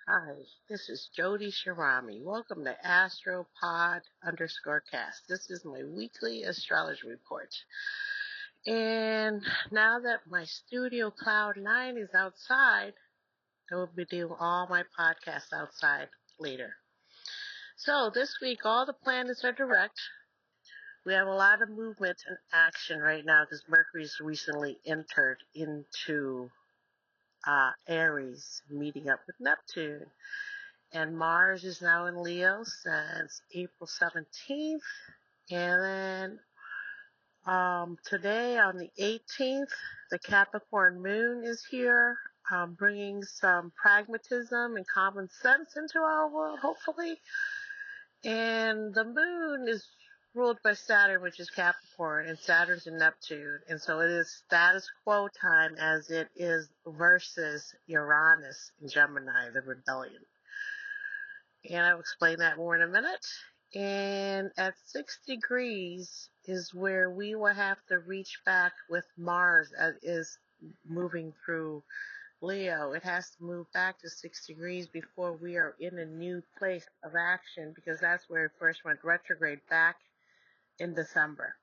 Hi, this is Jody Shirami. Welcome to AstroPod_cast. This is my weekly astrology report. And now that my studio Cloud 9 is outside, I will be doing all my podcasts outside later. So this week, all the planets are direct. We have a lot of movement and action right now because Mercury's recently entered into Aries, meeting up with Neptune. And Mars is now in Leo since April 17th. And then today on the 18th, the Capricorn moon is here, bringing some pragmatism and common sense into our world, hopefully. And the moon is ruled by Saturn, which is Capricorn, and Saturn's in Neptune. And so it is status quo time as it is versus Uranus in Gemini, the rebellion. And I'll explain that more in a minute. And at 6 degrees is where we will have to reach back with Mars as is moving through Leo. It has to move back to 6 degrees before we are in a new place of action, because that's where it first went retrograde back in December.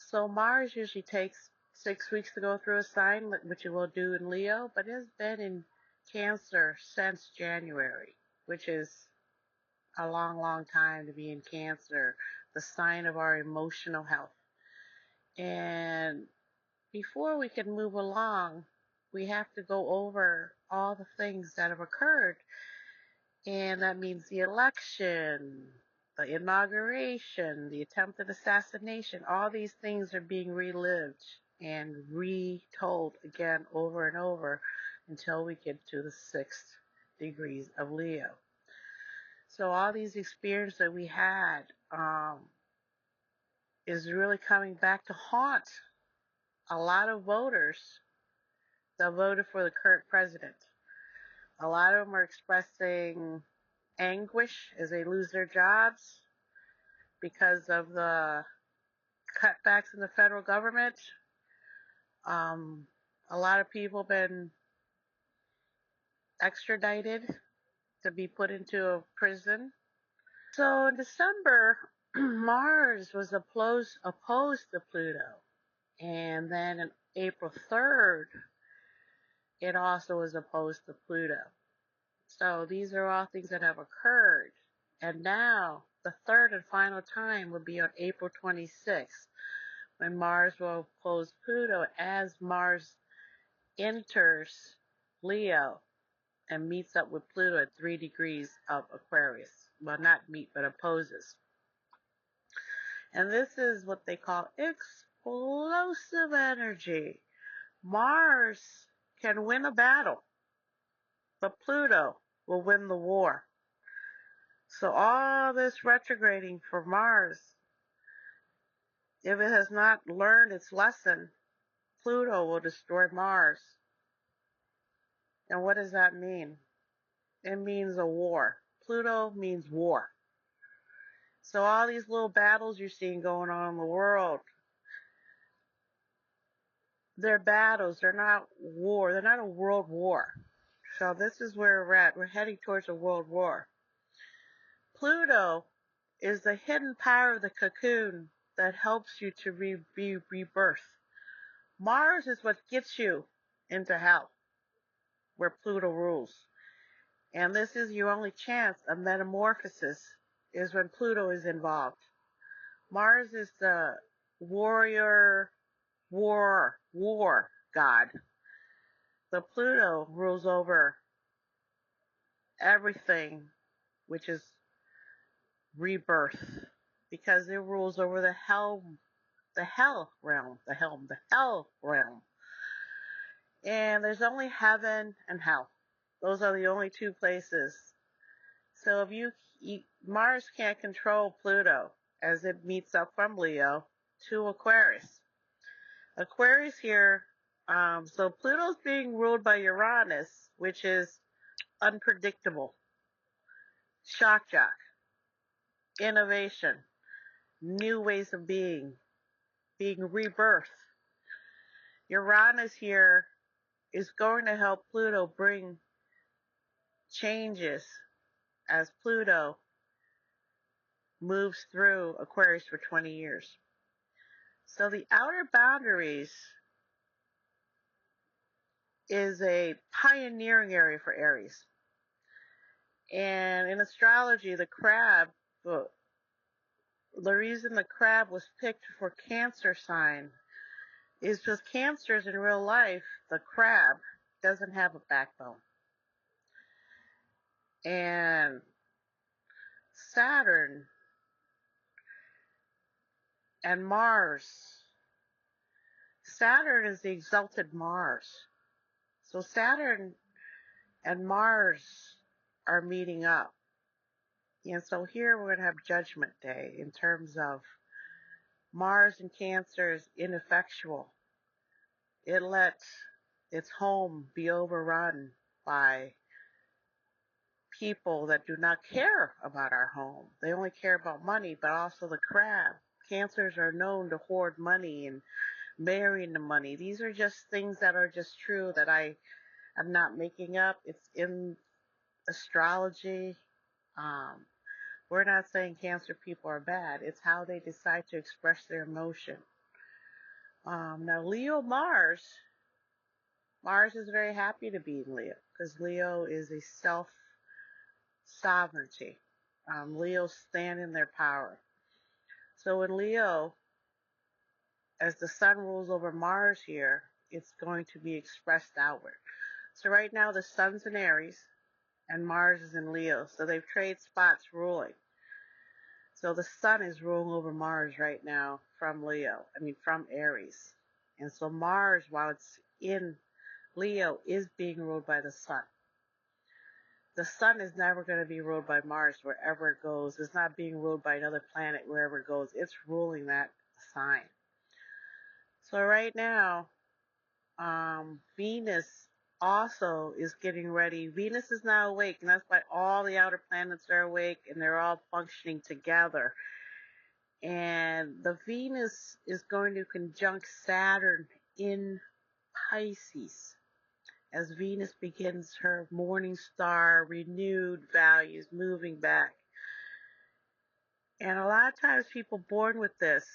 So Mars usually takes 6 weeks to go through a sign, which it will do in Leo, but it's been in Cancer since January, which is a long, long time to be in Cancer, the sign of our emotional health. And before we can move along, we have to go over all the things that have occurred. And that means the election, the inauguration, the attempted assassination. All these things are being relived and retold again over and over until we get to the 6th degrees of Leo. So all these experiences that we had is really coming back to haunt a lot of voters that voted for the current president. A lot of them are expressing anguish as they lose their jobs because of the cutbacks in the federal government. A lot of people have been extradited to be put into a prison. So in December, Mars was opposed to Pluto. And then on April 3rd, it also was opposed to Pluto. So these are all things that have occurred. And now the third and final time will be on April 26th, when Mars will oppose Pluto as Mars enters Leo and meets up with Pluto at 3 degrees of Aquarius. Well, not meet, but opposes. And this is what they call explosive energy. Mars can win a battle, but Pluto will win the war. So all this retrograding for Mars, if it has not learned its lesson, Pluto will destroy Mars. And what does that mean? It means a war. Pluto means war. So all these little battles you're seeing going on in the world, they're battles. They're not war. They're not a world war. So this is where we're at. We're heading towards a world war. Pluto is the hidden power of the cocoon that helps you to be rebirth. Mars is what gets you into hell, where Pluto rules. And this is your only chance of metamorphosis, is when Pluto is involved. Mars is the warrior, war god. The Pluto rules over everything, which is rebirth, because it rules over the hell realm. And there's only heaven and hell. Those are the only two places. So if Mars can't control Pluto as it meets up from Leo to Aquarius. Aquarius here, so Pluto's being ruled by Uranus, which is unpredictable, shock jock, innovation, new ways of being rebirth. Uranus here is going to help Pluto bring changes as Pluto moves through Aquarius for 20 years. So the outer boundaries is a pioneering area for Aries. And in astrology, the crab, the reason the crab was picked for Cancer sign is because Cancers in real life, the crab doesn't have a backbone. And Saturn and Mars, Saturn is the exalted Mars. So Saturn and Mars are meeting up. And so here we're going to have Judgment Day in terms of Mars in Cancer is ineffectual. It lets its home be overrun by people that do not care about our home. They only care about money, but also the crab. Cancers are known to hoard money and marrying the money. These are just things that are just true that I am not making up. It's in astrology. We're not saying Cancer people are bad. It's how they decide to express their emotion. Now, Leo Mars is very happy to be in Leo because Leo is a self-sovereignty. Leos stand in their power. So in Leo, as the sun rules over Mars here, it's going to be expressed outward. So right now the sun's in Aries and Mars is in Leo. So they've traded spots ruling. So the sun is ruling over Mars right now from Aries. And so Mars, while it's in Leo, is being ruled by the sun. The sun is never going to be ruled by Mars wherever it goes. It's not being ruled by another planet wherever it goes. It's ruling that sign. So right now, Venus also is getting ready. Venus is now awake, and that's why all the outer planets are awake, and they're all functioning together. And the Venus is going to conjunct Saturn in Pisces as Venus begins her morning star, renewed values, moving back. And a lot of times people born with this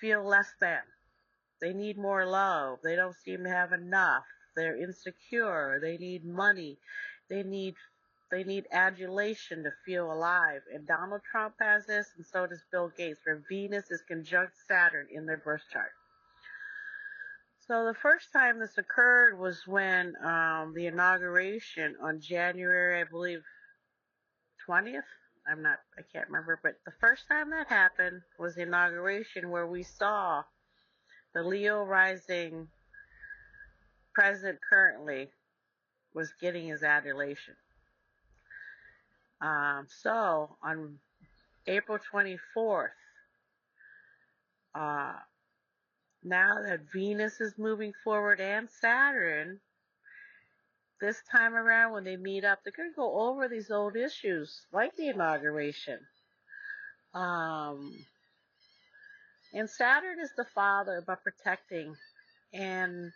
feel less than. They need more love. They don't seem to have enough. They're insecure. They need money. They need adulation to feel alive. And Donald Trump has this, and so does Bill Gates, where Venus is conjunct Saturn in their birth chart. So the first time this occurred was when the inauguration on January, I believe, 20th. I can't remember, but the first time that happened was the inauguration where we saw the Leo rising president currently was getting his adulation. So on April 24th, now that Venus is moving forward and Saturn, this time around when they meet up, they're going to go over these old issues like the inauguration. And Saturn is the father about protecting, and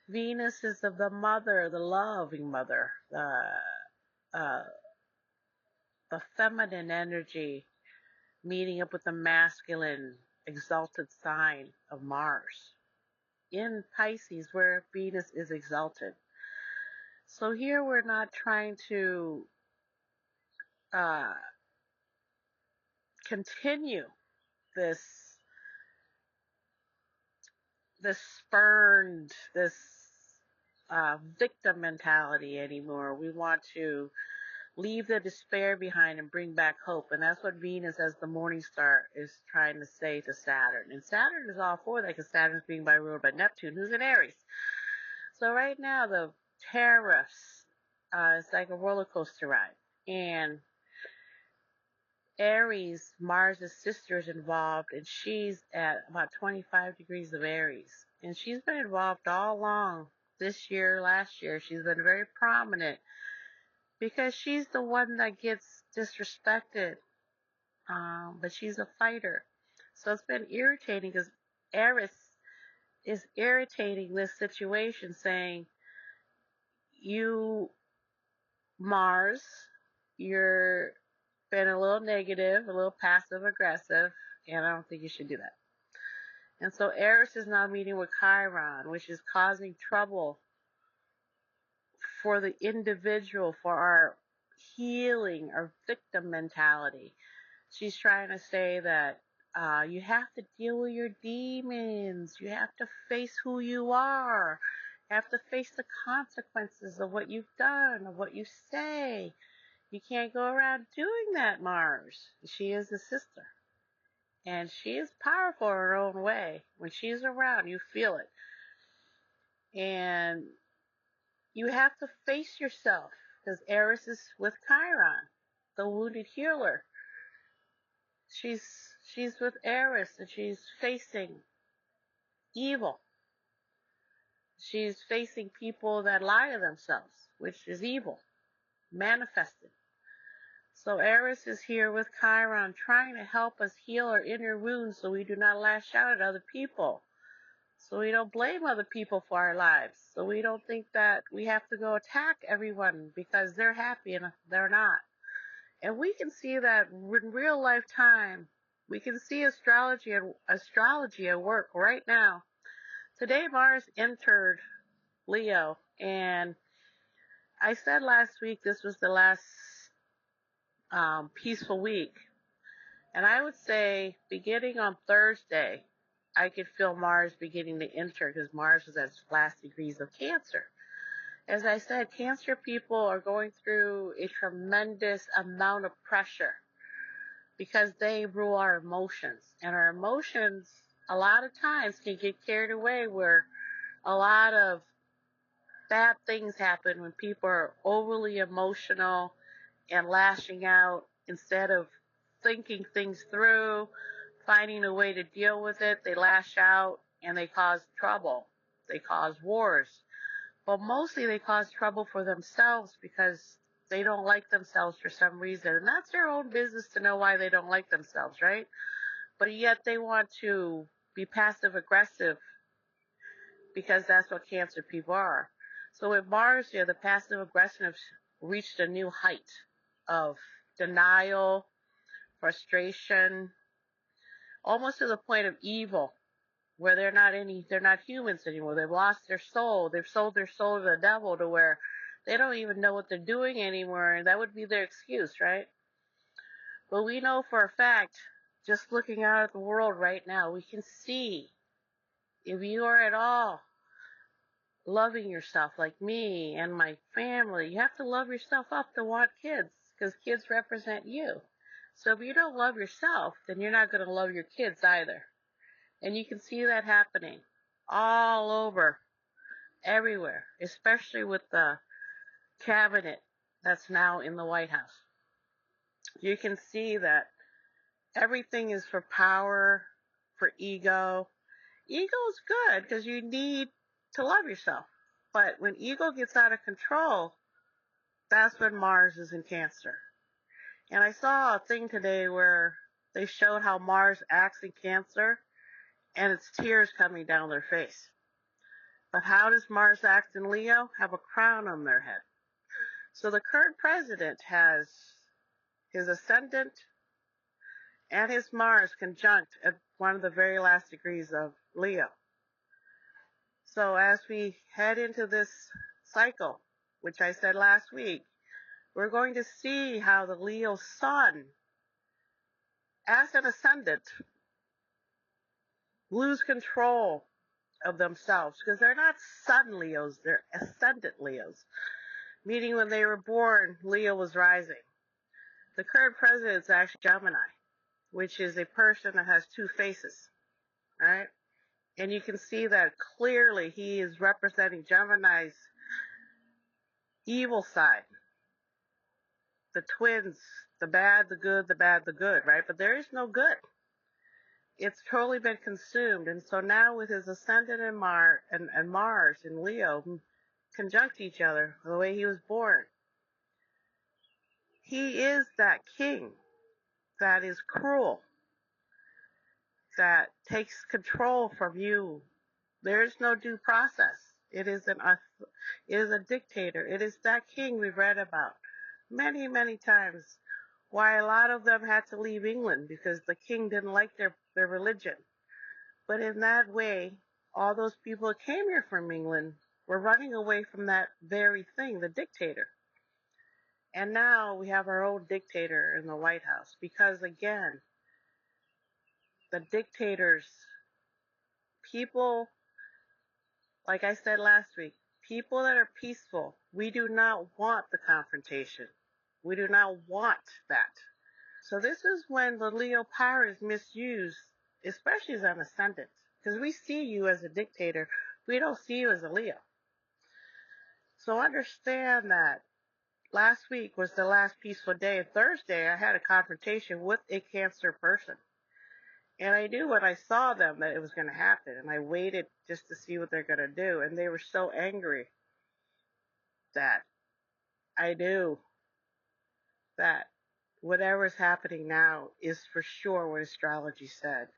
Venus is the mother, the loving mother, the feminine energy meeting up with the masculine exalted sign of Mars in Pisces where Venus is exalted. So here we're not trying to continue this spurned, this victim mentality anymore. We want to leave the despair behind and bring back hope. And that's what Venus, as the morning star, is trying to say to Saturn. And Saturn is all for that because Saturn's being ruled by Neptune, who's in Aries. So right now, the tariffs, it's like a roller coaster ride. And Aries, Mars' sister, is involved, and she's at about 25 degrees of Aries. And she's been involved all along this year, last year. She's been very prominent because she's the one that gets disrespected, but she's a fighter. So it's been irritating because Eris is irritating this situation, saying, you Mars, you're been a little negative, a little passive aggressive, and I don't think you should do that. And so Eris is now meeting with Chiron, which is causing trouble for the individual, for our healing, our victim mentality. She's trying to say that you have to deal with your demons. You have to face who you are. You have to face the consequences of what you've done, of what you say. You can't go around doing that, Mars. She is a sister. And she is powerful in her own way. When she's around, you feel it. And you have to face yourself, because Eris is with Chiron, the wounded healer. She's with Eris, and she's facing evil. She's facing people that lie to themselves, which is evil, manifested. So Eris is here with Chiron, trying to help us heal our inner wounds so we do not lash out at other people. So we don't blame other people for our lives. So we don't think that we have to go attack everyone because they're happy and they're not. And we can see that in real life time. We can see astrology at work right now. Today Mars entered Leo, and I said last week this was the last peaceful week. And I would say beginning on Thursday, I could feel Mars beginning to enter, because Mars is at its last degrees of Cancer. As I said, Cancer people are going through a tremendous amount of pressure because they rule our emotions. And our emotions, a lot of times, can get carried away, where a lot of bad things happen when people are overly emotional and lashing out instead of thinking things through, finding a way to deal with it. They lash out and they cause trouble. They cause wars. But mostly they cause trouble for themselves because they don't like themselves for some reason. And that's their own business to know why they don't like themselves, right? But yet they want to be passive aggressive because that's what Cancer people are. So with Mars here, the passive aggression has reached a new height of denial, frustration, almost to the point of evil, where they're not humans anymore. They've lost their soul. They've sold their soul to the devil, to where they don't even know what they're doing anymore, and that would be their excuse, right? But we know for a fact, just looking out at the world right now, we can see, if you are at all loving yourself like me and my family, you have to love yourself up to want kids, because kids represent you. So if you don't love yourself, then you're not going to love your kids either. And you can see that happening all over, everywhere, especially with the cabinet that's now in the White House. You can see that everything is for power, for ego. Ego is good because you need to love yourself. But when ego gets out of control, that's when Mars is in Cancer. And I saw a thing today where they showed how Mars acts in Cancer, and it's tears coming down their face. But how does Mars act in Leo? Have a crown on their head. So the current president has his ascendant and his Mars conjunct at one of the very last degrees of Leo. So as we head into this cycle, which I said last week, we're going to see how the Leo sun, as an ascendant, lose control of themselves, because they're not sun Leos, they're ascendant Leos, meaning when they were born, Leo was rising. The current president is actually Gemini, which is a person that has two faces, right? And you can see that clearly he is representing Gemini's evil side. The twins, the bad, the good, the bad, the good, right? But there is no good. It's totally been consumed. And so now with his ascendant and Mars in Leo conjunct each other the way he was born, he is that king that is cruel, that takes control from you. There is no due process. It is a dictator. It is that king we've read about. many, many times why a lot of them had to leave England because the king didn't like their religion. But in that way, all those people that came here from England were running away from that very thing, the dictator. And now we have our own dictator in the White House because, again, the dictators, people, like I said last week, people that are peaceful, we do not want the confrontation. We do not want that. So this is when the Leo power is misused, especially as an ascendant, because we see you as a dictator. We don't see you as a Leo. So understand that last week was the last peaceful day. Thursday, I had a confrontation with a Cancer person. And I knew when I saw them that it was going to happen. And I waited just to see what they're going to do. And they were so angry that I knew that whatever is happening now is for sure what astrology said.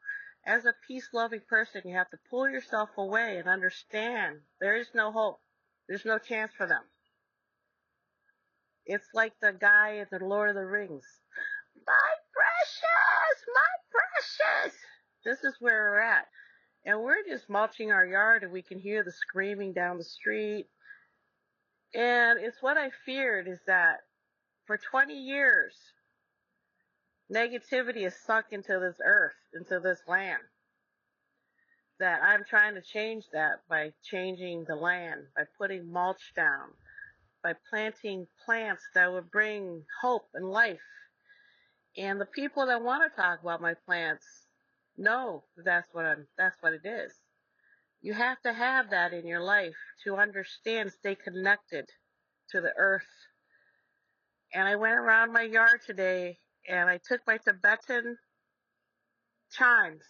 As a peace-loving person, you have to pull yourself away and understand there is no hope. There's no chance for them. It's like the guy in the Lord of the Rings. My precious! This is where we're at. And we're just mulching our yard and we can hear the screaming down the street. And it's what I feared is that for 20 years, negativity is sunk into this earth, into this land. That I'm trying to change that by changing the land, by putting mulch down, by planting plants that would bring hope and life. And the people that want to talk about my plants know that's what it is. You have to have that in your life to understand, stay connected to the earth. And I went around my yard today and I took my Tibetan chimes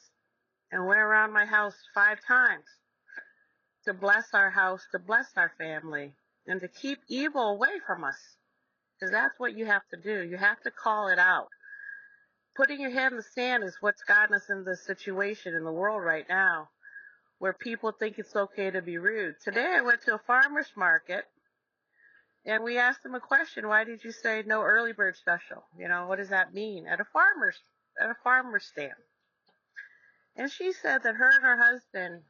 and went around my house 5 times to bless our house, to bless our family, and to keep evil away from us. Because that's what you have to do. You have to call it out. Putting your head in the sand is what's gotten us in this situation in the world right now, where people think it's okay to be rude. Today I went to a farmer's market, and we asked them a question. Why did you say no early bird special? You know, what does that mean? At a farmer's stand. And she said that her and her husband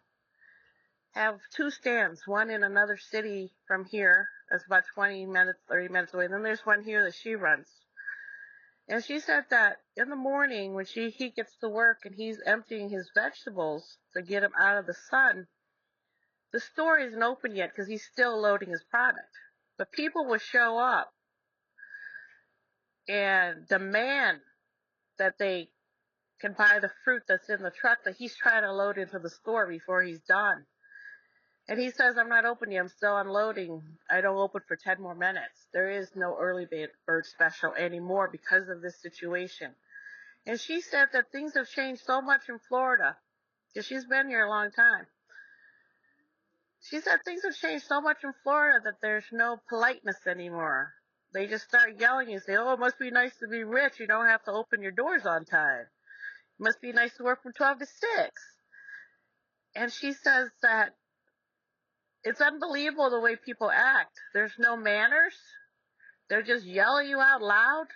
have 2 stands, one in another city from here, that's about 20 minutes, 30 minutes away. And then there's one here that she runs. And she said that in the morning when he gets to work and he's emptying his vegetables to get them out of the sun, the store isn't open yet because he's still loading his product. But people will show up and demand that they can buy the fruit that's in the truck that he's trying to load into the store before he's done. And he says, I'm not open yet. I'm still unloading. I don't open for 10 more minutes. There is no early bird special anymore because of this situation. And she said that things have changed so much in Florida, because she's been here a long time. She said things have changed so much in Florida that there's no politeness anymore. They just start yelling and say, oh, it must be nice to be rich. You don't have to open your doors on time. It must be nice to work from 12 to 6. And she says that it's unbelievable the way people act. There's no manners. They're just yelling you out loud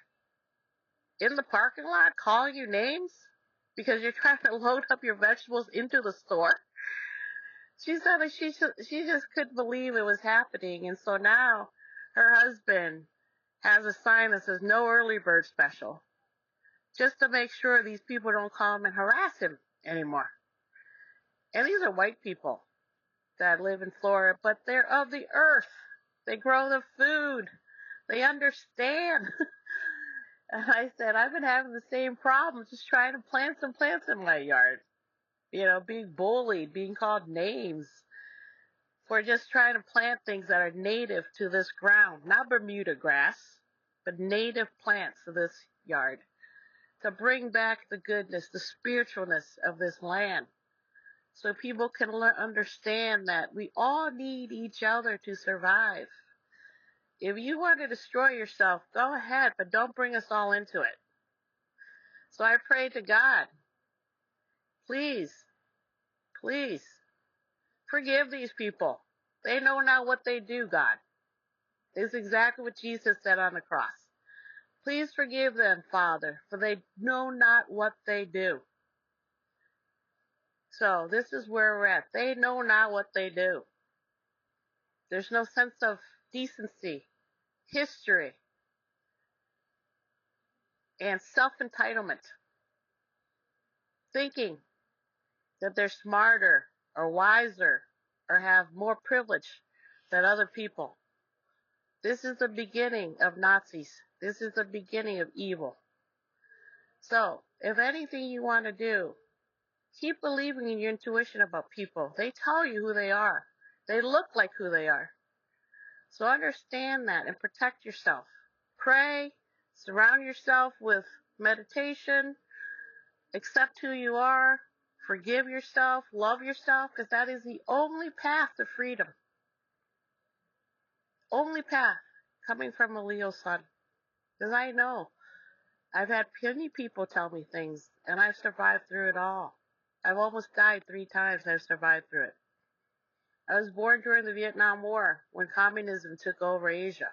in the parking lot, calling you names because you're trying to load up your vegetables into the store. She said that she just couldn't believe it was happening. And so now her husband has a sign that says no early bird special, just to make sure these people don't come and harass him anymore. And these are white people that live in Florida, but they're of the earth. They grow the food. They understand. And I said, I've been having the same problem, just trying to plant some plants in my yard. You know, being bullied, being called names for just trying to plant things that are native to this ground. Not Bermuda grass, but native plants to this yard. To bring back the goodness, the spiritualness of this land. So people can understand that we all need each other to survive. If you want to destroy yourself, go ahead, but don't bring us all into it. So I pray to God, please, please, forgive these people. They know now what they do, God. It's exactly what Jesus said on the cross. Please forgive them, Father, for they know not what they do. So this is where we're at. They know not what they do. There's no sense of decency, history, and self-entitlement. Thinking that they're smarter or wiser or have more privilege than other people. This is the beginning of Nazis. This is the beginning of evil. So, if anything you want to do, keep believing in your intuition about people. They tell you who they are. They look like who they are. So understand that and protect yourself. Pray, surround yourself with meditation, accept who you are, forgive yourself, love yourself, because that is the only path to freedom. Only path coming from a Leo sun. Because I know I've had many people tell me things, and I've survived through it all. I've almost died 3 times, and I've survived through it. I was born during the Vietnam War when communism took over Asia.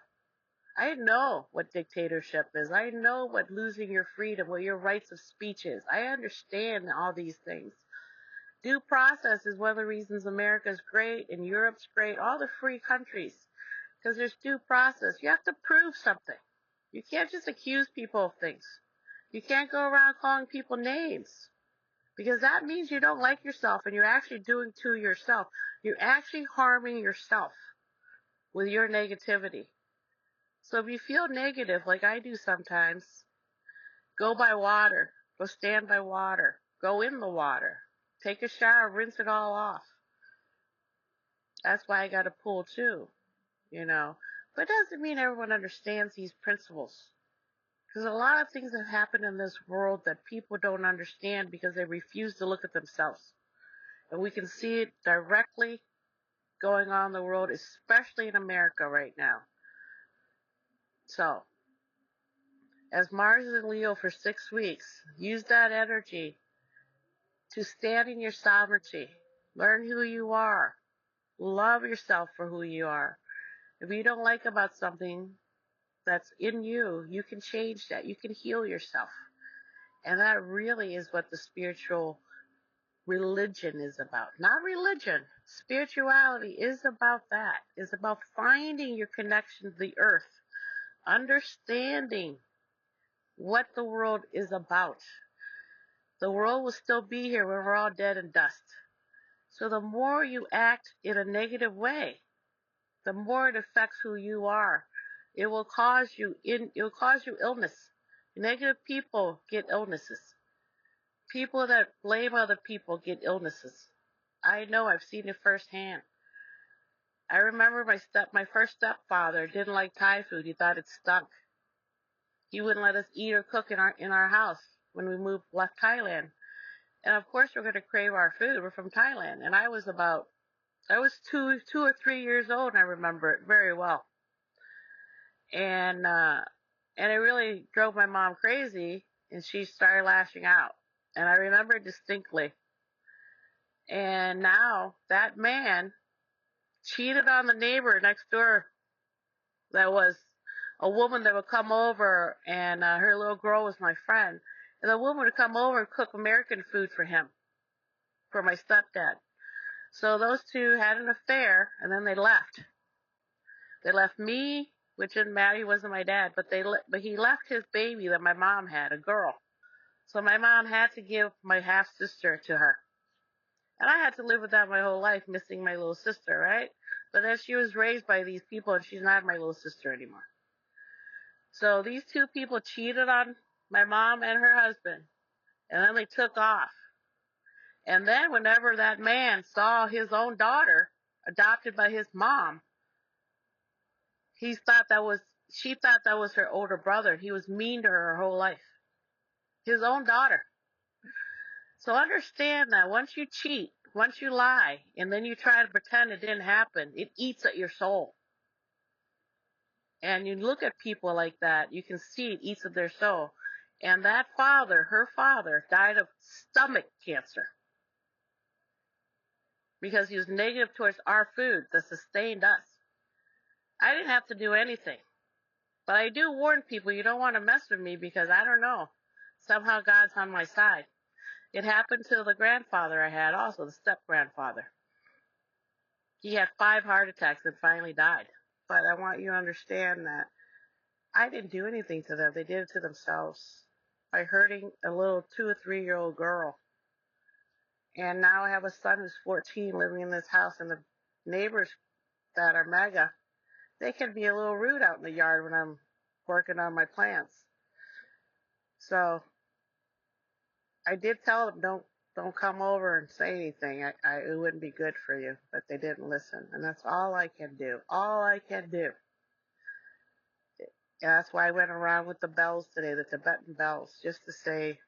I know what dictatorship is. I know what losing your freedom, what your rights of speech is. I understand all these things. Due process is one of the reasons America's great and Europe's great, all the free countries, because there's due process. You have to prove something. You can't just accuse people of things. You can't go around calling people names, because that means you don't like yourself and you're actually doing to yourself. You're actually harming yourself with your negativity. So if you feel negative, like I do sometimes, go by water. Go stand by water. Go in the water. Take a shower, rinse it all off. That's why I got a pool too, you know. But it doesn't mean everyone understands these principles. Because a lot of things have happened in this world that people don't understand because they refuse to look at themselves. And we can see it directly going on in the world, especially in America right now. So, as Mars is in Leo for 6 weeks, use that energy to stand in your sovereignty. Learn who you are. Love yourself for who you are. If you don't like about something that's in you, you can change that. You can heal yourself. And that really is what the spiritual religion is about. Not religion. Spirituality is about that. It's about finding your connection to the earth. Understanding what the world is about. The world will still be here when we're all dead and dust. So the more you act in a negative way, the more it affects who you are. It will cause you illness. Negative people get illnesses. People that blame other people get illnesses. I know, I've seen it firsthand. I remember my first stepfather didn't like Thai food. He thought it stunk. He wouldn't let us eat or cook in our house when we left Thailand. And of course we're going to crave our food. We're from Thailand. And I was 2 or 3 years old, and I remember it very well. And it really drove my mom crazy, and she started lashing out. And I remember it distinctly. And now that man cheated on the neighbor next door. That was a woman that would come over, and her little girl was my friend. And the woman would come over and cook American food for him, for my stepdad. So those two had an affair, and then they left. They left me, which didn't matter. He wasn't my dad, but he left his baby that my mom had, a girl. So my mom had to give my half sister to her. And I had to live with that my whole life, missing my little sister, right? But then she was raised by these people, and she's not my little sister anymore. So these two people cheated on my mom and her husband, and then they took off. And then whenever that man saw his own daughter adopted by his mom, she thought that was her older brother. He was mean to her whole life. His own daughter. So understand that once you cheat, once you lie, and then you try to pretend it didn't happen, it eats at your soul. And you look at people like that, you can see it eats at their soul. And that father, her father, died of stomach cancer because he was negative towards our food that sustained us. I didn't have to do anything. But I do warn people, you don't want to mess with me because I don't know. Somehow God's on my side. It happened to the grandfather I had also, the step-grandfather. He had 5 heart attacks and finally died. But I want you to understand that I didn't do anything to them. They did it to themselves by hurting a little 2 or 3-year-old girl. And now I have a son who's 14 living in this house, and the neighbors that are mega, they can be a little rude out in the yard when I'm working on my plants. So I did tell them, don't come over and say anything. It wouldn't be good for you, but they didn't listen, and that's all I can do. All I can do. And that's why I went around with the bells today, the Tibetan bells, just to say,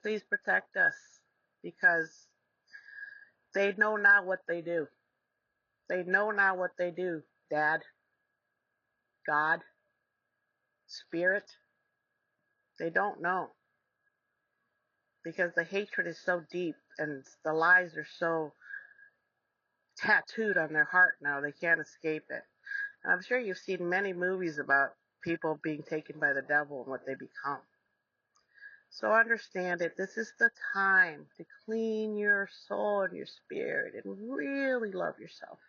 please protect us, because they know now what they do. They know now what they do, Dad, God, Spirit. They don't know, because the hatred is so deep and the lies are so tattooed on their heart now, they can't escape it. And I'm sure you've seen many movies about people being taken by the devil and what they become. So understand it. This is the time to clean your soul and your spirit and really love yourself.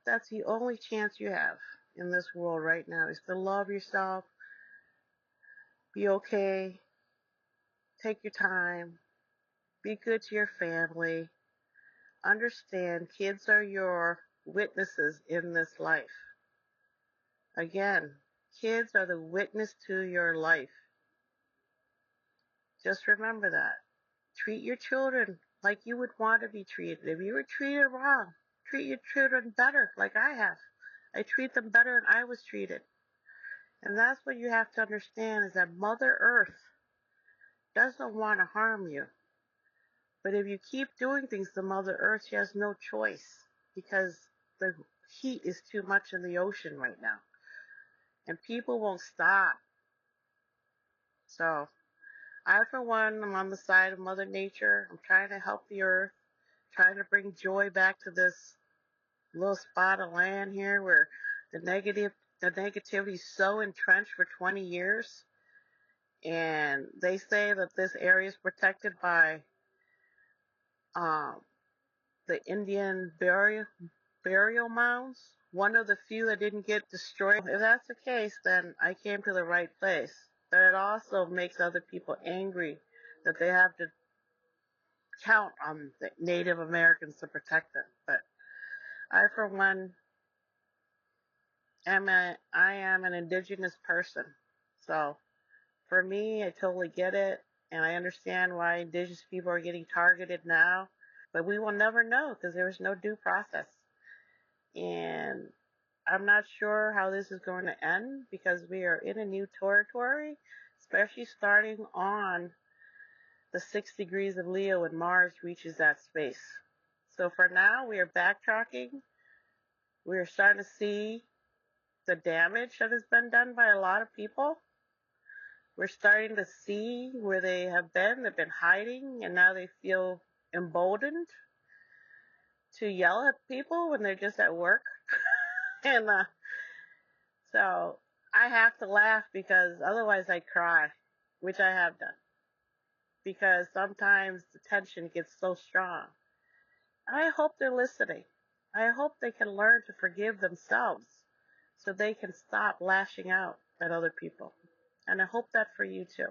That's the only chance you have in this world right now, is to love yourself, be okay, take your time, be good to your family. Understand, kids are your witnesses in this life. Again, kids are the witness to your life. Just remember that. Treat your children like you would want to be treated. If you were treated wrong, treat your children better, like I have. I treat them better than I was treated. And that's what you have to understand, is that Mother Earth doesn't want to harm you. But if you keep doing things to Mother Earth, she has no choice, because the heat is too much in the ocean right now. And people won't stop. So I, for one, am on the side of Mother Nature. I'm trying to help the Earth, trying to bring joy back to this little spot of land here where the negativity is so entrenched for 20 years. And they say that this area is protected by the Indian burial mounds, one of the few that didn't get destroyed. If that's the case, then I came to the right place. But it also makes other people angry that they have to count on the Native Americans to protect them. But I, for one, I am an indigenous person. So for me, I totally get it, and I understand why indigenous people are getting targeted now. But we will never know, because there was no due process. And I'm not sure how this is going to end, because we are in a new territory, especially starting on the 6 degrees of Leo when Mars reaches that space. So for now, we are backtracking. We are starting to see the damage that has been done by a lot of people. We're starting to see where they have been. They've been hiding, and now they feel emboldened to yell at people when they're just at work. And so I have to laugh, because otherwise I cry, which I have done, because sometimes the tension gets so strong. And I hope they're listening. I hope they can learn to forgive themselves so they can stop lashing out at other people. And I hope that for you too.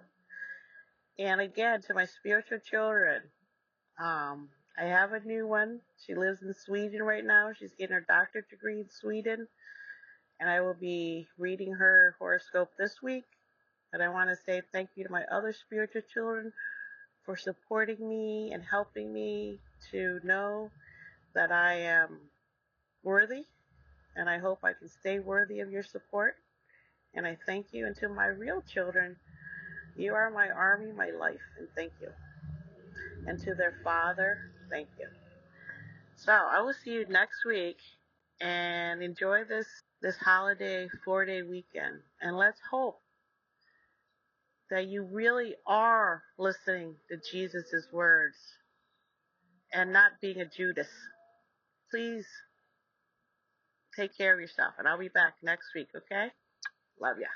And again, to my spiritual children, I have a new one. She lives in Sweden right now. She's getting her doctorate degree in Sweden. And I will be reading her horoscope this week. But I want to say thank you to my other spiritual children for supporting me and helping me to know that I am worthy. And I hope I can stay worthy of your support. And I thank you. And to my real children, you are my army, my life, and thank you. And to their father, thank you. So I will see you next week, and enjoy this holiday 4-day weekend. And let's hope that you really are listening to Jesus' words and not being a Judas. Please take care of yourself, and I'll be back next week, okay? Love ya.